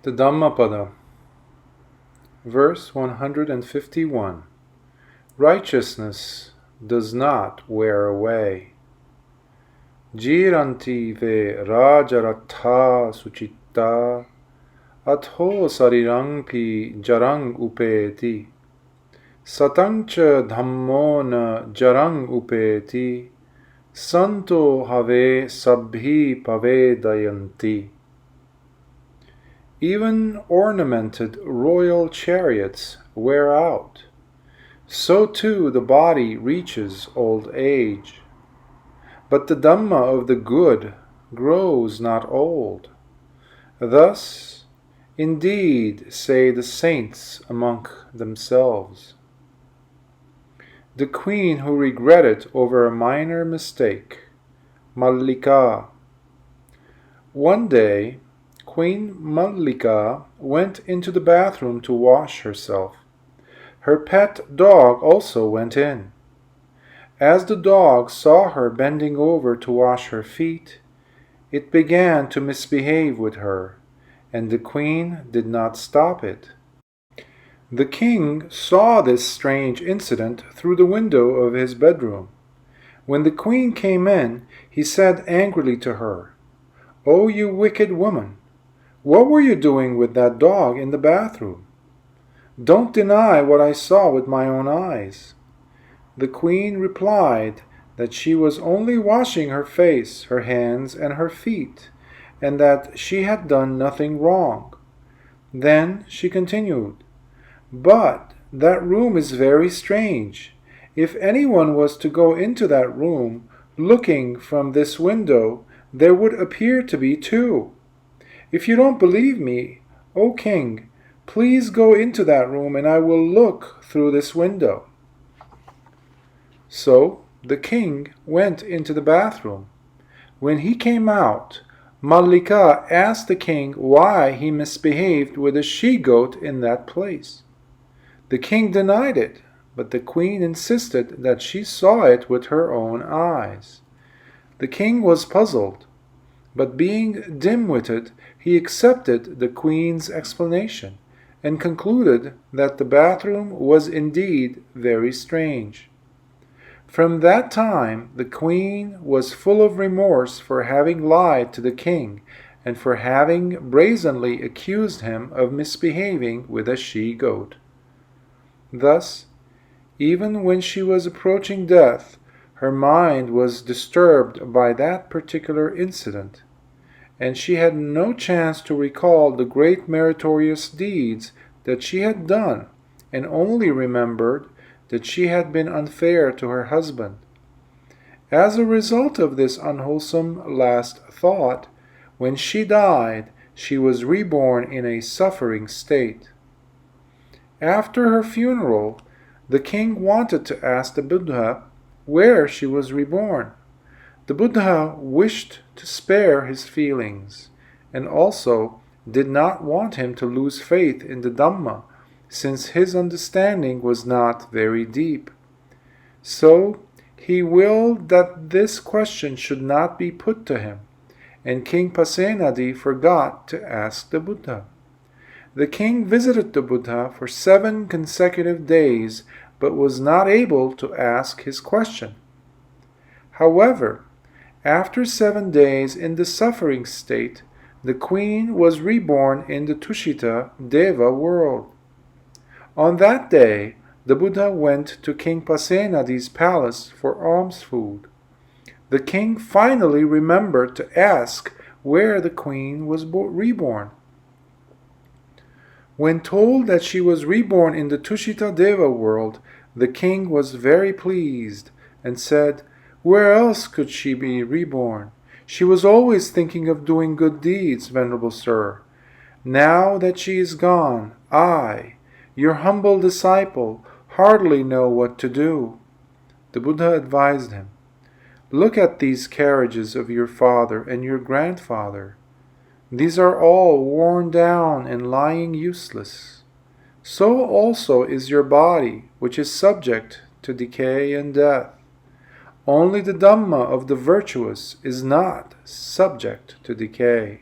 The Dhammapada, verse 151. Righteousness does not wear away. Jiranti ve rajaratha sucitta atho sarirangpi jarang upeti satancha dhammo na jarang upeti santo have sabhi pavedayanti. Even ornamented royal chariots wear out. So too the body reaches old age. But the Dhamma of the good grows not old. Thus, indeed, say the saints among themselves. The queen who regretted over a minor mistake, Mallika. One day, Queen Mallika went into the bathroom to wash herself. Her pet dog also went in. As the dog saw her bending over to wash her feet, it began to misbehave with her, and the queen did not stop it. The king saw this strange incident through the window of his bedroom. When the queen came in, he said angrily to her, "O you wicked woman! What were you doing with that dog in the bathroom? Don't deny what I saw with my own eyes." The queen replied that she was only washing her face, her hands, and her feet, and that she had done nothing wrong. Then she continued, "But that room is very strange. If anyone was to go into that room, looking from this window, there would appear to be two. If you don't believe me, O king, please go into that room and I will look through this window." So the king went into the bathroom. When he came out, Mallika asked the king why he misbehaved with a she-goat in that place. The king denied it, but the queen insisted that she saw it with her own eyes. The king was puzzled, but being dim-witted, he accepted the queen's explanation and concluded that the bathroom was indeed very strange. From that time, the queen was full of remorse for having lied to the king and for having brazenly accused him of misbehaving with a she-goat. Thus, even when she was approaching death, her mind was disturbed by that particular incident, and she had no chance to recall the great meritorious deeds that she had done, and only remembered that she had been unfair to her husband. As a result of this unwholesome last thought, when she died, she was reborn in a suffering state. After her funeral, the king wanted to ask the Buddha where she was reborn. The Buddha wished to spare his feelings, and also did not want him to lose faith in the Dhamma, since his understanding was not very deep. So he willed that this question should not be put to him, and King Pasenadi forgot to ask the Buddha. The king visited the Buddha for 7 consecutive days, but was not able to ask his question. However, after 7 days in the suffering state, the queen was reborn in the Tushita Deva world. On that day, the Buddha went to King Pasenadi's palace for alms food. The king finally remembered to ask where the queen was reborn. When told that she was reborn in the Tushita Deva world, the king was very pleased and said, "Where else could she be reborn? She was always thinking of doing good deeds, Venerable Sir. Now that she is gone, I, your humble disciple, hardly know what to do." The Buddha advised him, "Look at these carriages of your father and your grandfather. These are all worn down and lying useless. So also is your body, which is subject to decay and death. Only the Dhamma of the virtuous is not subject to decay."